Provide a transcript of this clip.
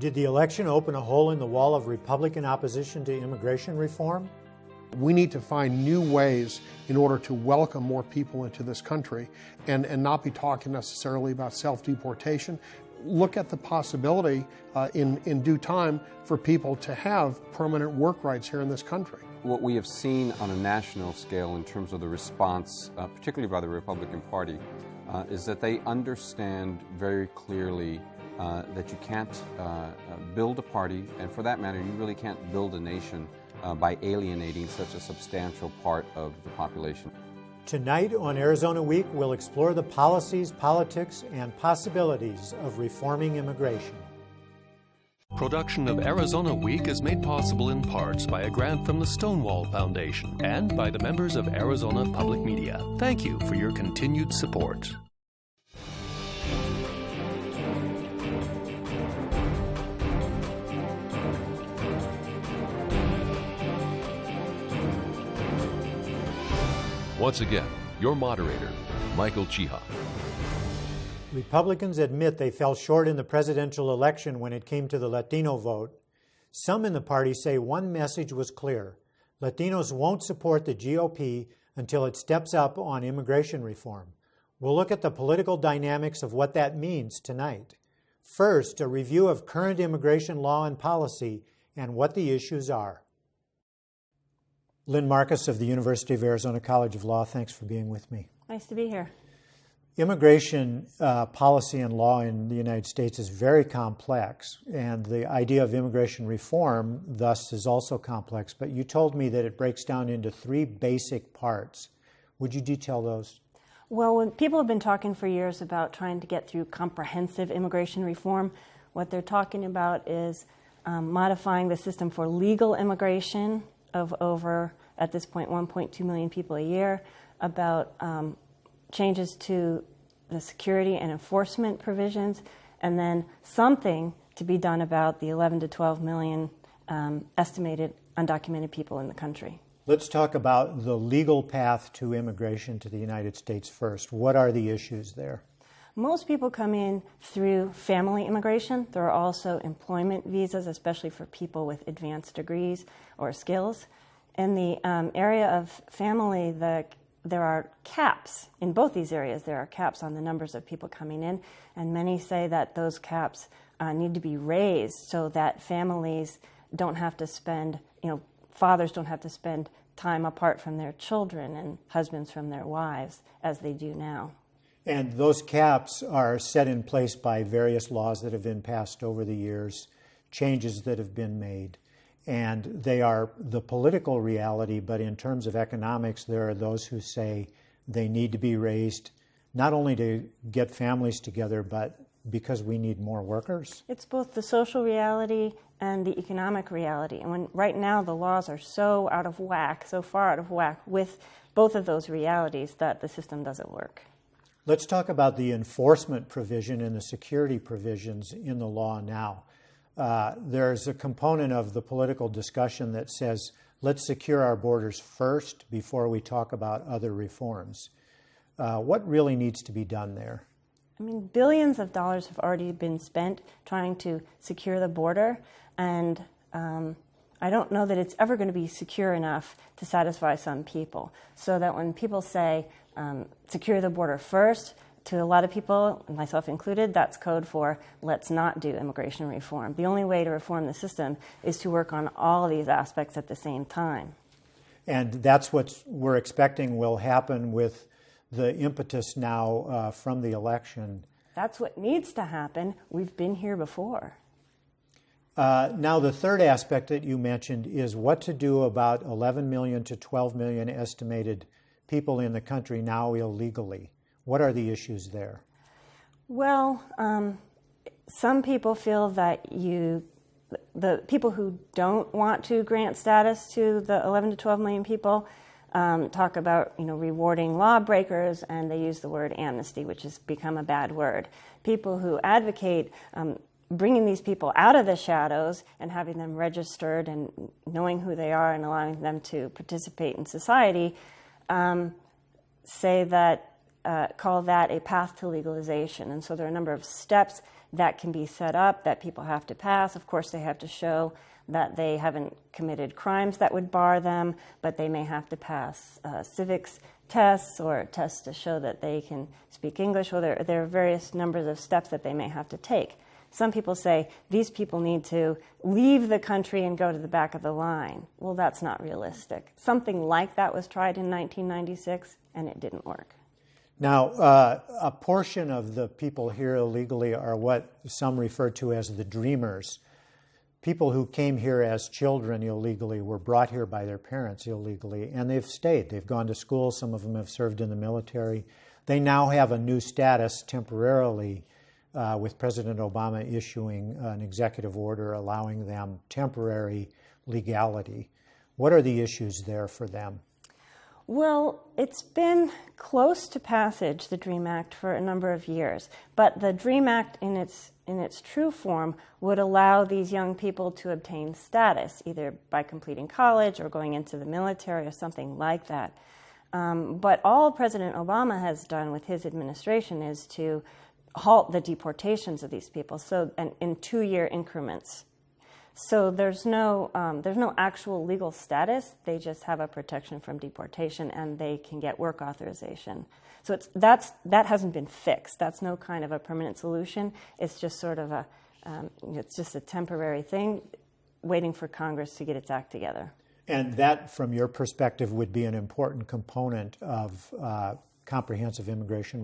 Did the election open a hole in the wall of Republican opposition to immigration reform? We need to find new ways in order to welcome more people into this country and not be talking necessarily about self-deportation. Look at the possibility in due time for people to have permanent work rights here in this country. What we have seen on a national scale in terms of the response, particularly by the Republican Party, is that they understand very clearly that you can't build a party, and for that matter, you really can't build a nation by alienating such a substantial part of the population. Tonight on Arizona Week, we'll explore the policies, politics, and possibilities of reforming immigration. Production of Arizona Week is made possible in parts by a grant from the Stonewall Foundation and by the members of Arizona Public Media. Thank you for your continued support. Once again, your moderator, Michael Chiha. Republicans admit they fell short in the presidential election when it came to the Latino vote. Some in the party say one message was clear: Latinos won't support the GOP until it steps up on immigration reform. We'll look at the political dynamics of what that means tonight. First, a review of current immigration law and policy and what the issues are. Lynn Marcus of the University of Arizona College of Law, thanks for being with me. Nice to be here. Immigration policy and law in the United States is very complex, and the idea of immigration reform thus is also complex, but you told me that it breaks down into three basic parts. Would you detail those? Well, when people have been talking for years about trying to get through comprehensive immigration reform, what they're talking about is modifying the system for legal immigration of over, at this point, 1.2 million people a year, about changes to the security and enforcement provisions, and then something to be done about the 11 to 12 million estimated undocumented people in the country. Let's talk about the legal path to immigration to the United States first. What are the issues there? Most people come in through family immigration. There are also employment visas, especially for people with advanced degrees or skills. In the area of family, there are caps. In both these areas, there are caps on the numbers of people coming in, and many say that those caps need to be raised so that families don't have to spend, fathers don't have to spend time apart from their children and husbands from their wives as they do now. And those caps are set in place by various laws that have been passed over the years, changes that have been made. And they are the political reality, but in terms of economics, there are those who say they need to be raised, not only to get families together, but because we need more workers. It's both the social reality and the economic reality. And right now the laws are so out of whack, so far out of whack with both of those realities that the system doesn't work. Let's talk about the enforcement provision and the security provisions in the law now. There's a component of the political discussion that says, let's secure our borders first before we talk about other reforms. What really needs to be done there? I mean, billions of dollars have already been spent trying to secure the border, and I don't know that it's ever going to be secure enough to satisfy some people. So that when people say, secure the border first, to a lot of people, myself included, that's code for let's not do immigration reform. The only way to reform the system is to work on all of these aspects at the same time. And that's what we're expecting will happen with the impetus now from the election. That's what needs to happen. We've been here before. Now, the third aspect that you mentioned is what to do about 11 million to 12 million estimated people in the country now illegally. What are the issues there? Well, some people feel that the people who don't want to grant status to the 11 to 12 million people talk about rewarding lawbreakers, and they use the word amnesty, which has become a bad word. People who advocate bringing these people out of the shadows and having them registered and knowing who they are and allowing them to participate in society say that call that a path to legalization. And so there are a number of steps that can be set up that people have to pass. Of course, they have to show that they haven't committed crimes that would bar them, but they may have to pass civics tests or tests to show that they can speak English. Or there are various numbers of steps that they may have to take. Some people say these people need to leave the country and go to the back of the line. Well, that's not realistic. Something like that was tried in 1996, and it didn't work. Now, a portion of the people here illegally are what some refer to as the dreamers. People who came here as children illegally were brought here by their parents illegally, and they've stayed. They've gone to school. Some of them have served in the military. They now have a new status temporarily with President Obama issuing an executive order allowing them temporary legality. What are the issues there for them? Well, it's been close to passage, the DREAM Act, for a number of years. But the DREAM Act in its true form would allow these young people to obtain status, either by completing college or going into the military or something like that. But all President Obama has done with his administration is to halt the deportations of these people, so and in 2-year increments. So there's no actual legal status. They just have a protection from deportation, and they can get work authorization. So that hasn't been fixed. That's no kind of a permanent solution. It's just sort of it's just a temporary thing, waiting for Congress to get its act together. And that, from your perspective, would be an important component of comprehensive immigration